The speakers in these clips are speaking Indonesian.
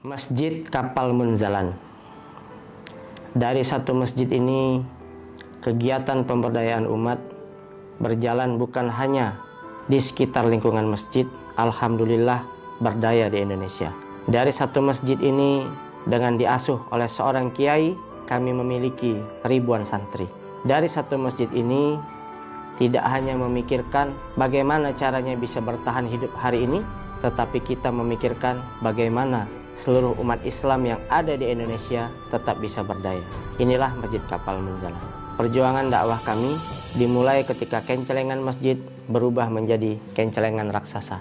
Masjid Kapal Munzalan. Dari satu masjid ini, kegiatan pemberdayaan umat berjalan bukan hanya di sekitar lingkungan masjid. Alhamdulillah berdaya di Indonesia. Dari satu masjid ini, dengan diasuh oleh seorang kiai, kami memiliki ribuan santri. Dari satu masjid ini, tidak hanya memikirkan bagaimana caranya bisa bertahan hidup hari ini, tetapi kita memikirkan bagaimana seluruh umat Islam yang ada di Indonesia tetap bisa berdaya. Inilah Masjid Kapal Munzalan. Perjuangan dakwah kami dimulai ketika kencelengan masjid berubah menjadi kencelengan raksasa.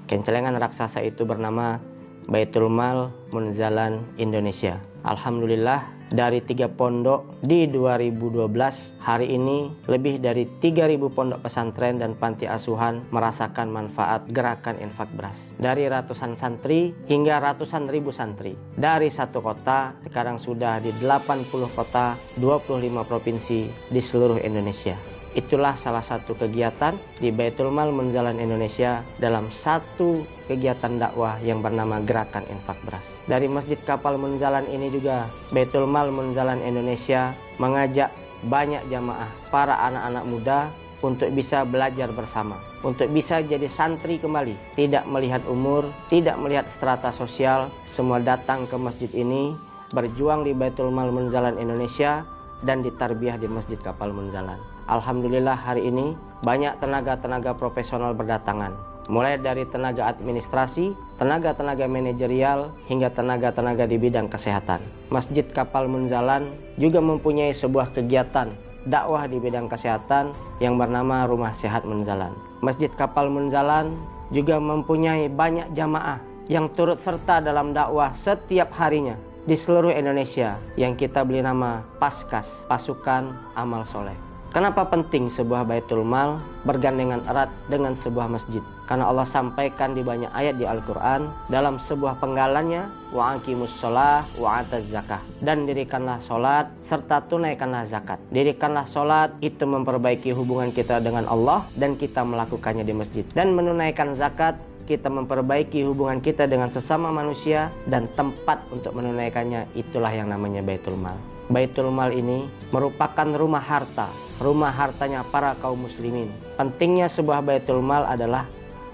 Kencelengan raksasa itu bernama Baitul Mal Munzalan Indonesia. Alhamdulillah, dari 3 pondok di 2012, hari ini lebih dari 3.000 pondok pesantren dan panti asuhan merasakan manfaat gerakan infak beras. Dari ratusan santri hingga ratusan ribu santri. Dari satu kota, sekarang sudah di 80 kota, 25 provinsi di seluruh Indonesia. Itulah salah satu kegiatan di Baitul Mal Munzalan Indonesia dalam satu kegiatan dakwah yang bernama Gerakan Infak Beras. Dari Masjid Kapal Munzalan ini juga Baitul Mal Munzalan Indonesia mengajak banyak jamaah, para anak-anak muda untuk bisa belajar bersama, untuk bisa jadi santri kembali, tidak melihat umur, tidak melihat strata sosial, semua datang ke masjid ini, berjuang di Baitul Mal Munzalan Indonesia dan ditarbiyah di Masjid Kapal Munzalan. Alhamdulillah hari ini banyak tenaga-tenaga profesional berdatangan. Mulai dari tenaga administrasi, tenaga-tenaga manajerial, hingga tenaga-tenaga di bidang kesehatan. Masjid Kapal Munzalan juga mempunyai sebuah kegiatan dakwah di bidang kesehatan yang bernama Rumah Sehat Munzalan. Masjid Kapal Munzalan juga mempunyai banyak jamaah yang turut serta dalam dakwah setiap harinya di seluruh Indonesia yang kita beri nama Paskas, Pasukan Amal Soleh. Kenapa penting sebuah Baitul Mal bergandengan erat dengan sebuah masjid? Karena Allah sampaikan di banyak ayat di Al-Quran dalam sebuah penggalannya, wa aqimus sholah wa ataz zakah, dan dirikanlah sholat serta tunaikanlah zakat. Dirikanlah sholat itu memperbaiki hubungan kita dengan Allah dan kita melakukannya di masjid, dan menunaikan zakat kita memperbaiki hubungan kita dengan sesama manusia, dan tempat untuk menunaikannya itulah yang namanya Baitul Mal. Baitul Mal ini merupakan rumah harta, rumah hartanya para kaum muslimin. Pentingnya sebuah Baitul Mal adalah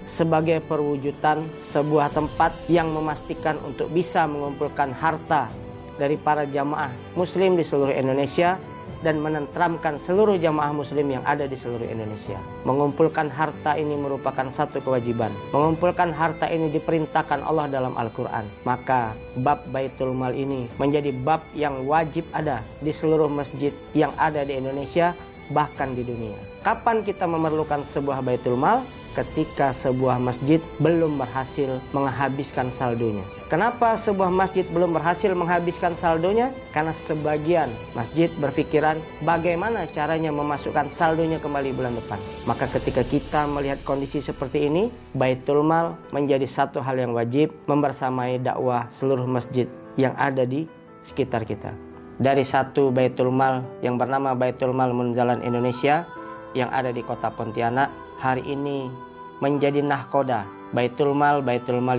sebagai perwujudan sebuah tempat yang memastikan untuk bisa mengumpulkan harta dari para jamaah muslim di seluruh Indonesia dan menenteramkan seluruh jamaah muslim yang ada di seluruh Indonesia. Mengumpulkan harta ini merupakan satu kewajiban. Mengumpulkan harta ini diperintahkan Allah dalam Al-Quran. Maka bab Baitul Mal ini menjadi bab yang wajib ada di seluruh masjid yang ada di Indonesia, bahkan di dunia. Kapan kita memerlukan sebuah Baitul Mal? Ketika sebuah masjid belum berhasil menghabiskan saldonya. Kenapa sebuah masjid belum berhasil menghabiskan saldonya? Karena sebagian masjid berpikiran bagaimana caranya memasukkan saldonya kembali bulan depan. Maka ketika kita melihat kondisi seperti ini, Baitul Mal menjadi satu hal yang wajib membersamai dakwah seluruh masjid yang ada di sekitar kita. Dari satu Baitul Mal yang bernama Baitul Mal Munzalan Indonesia yang ada di kota Pontianak, hari ini menjadi nahkoda Baitul Mal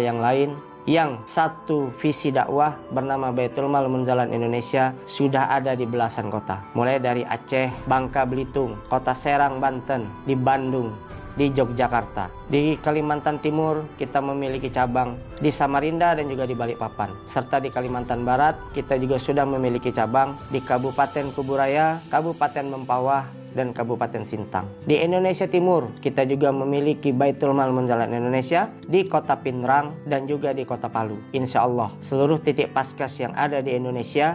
yang lain yang satu visi dakwah bernama Baitul Mal Munzalan Indonesia sudah ada di belasan kota. Mulai dari Aceh, Bangka Belitung, Kota Serang Banten, di Bandung, di Yogyakarta, di Kalimantan Timur kita memiliki cabang di Samarinda dan juga di Balikpapan, serta di Kalimantan Barat kita juga sudah memiliki cabang di Kabupaten Kuburaya, Kabupaten Mempawah, dan Kabupaten Sintang. Di Indonesia Timur kita juga memiliki Baitul Mal Munzalan Indonesia di Kota Pinrang dan juga di Kota Palu. Insya Allah seluruh titik paskas yang ada di Indonesia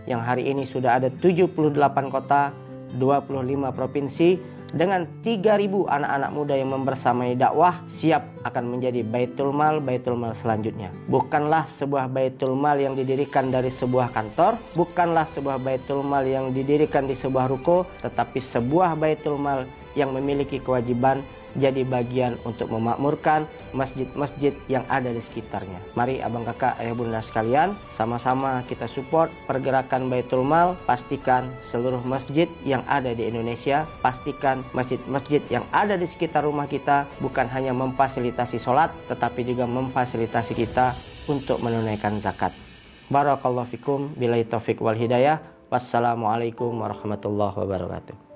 yang hari ini sudah ada 78 kota, 25 provinsi dengan 3.000 anak-anak muda yang membersamai dakwah siap akan menjadi Baitul Mal selanjutnya. Bukanlah sebuah Baitul Mal yang didirikan dari sebuah kantor, bukanlah sebuah Baitul Mal yang didirikan di sebuah ruko, tetapi sebuah Baitul Mal yang memiliki kewajiban jadi bagian untuk memakmurkan masjid-masjid yang ada di sekitarnya. Mari abang kakak, ayah bunda sekalian, sama-sama kita support pergerakan Baitul Mal. Pastikan seluruh masjid yang ada di Indonesia, pastikan masjid-masjid yang ada di sekitar rumah kita bukan hanya memfasilitasi sholat, tetapi juga memfasilitasi kita untuk menunaikan zakat. Barakallahu fikum, billahi taufik wal hidayah. Wassalamualaikum warahmatullahi wabarakatuh.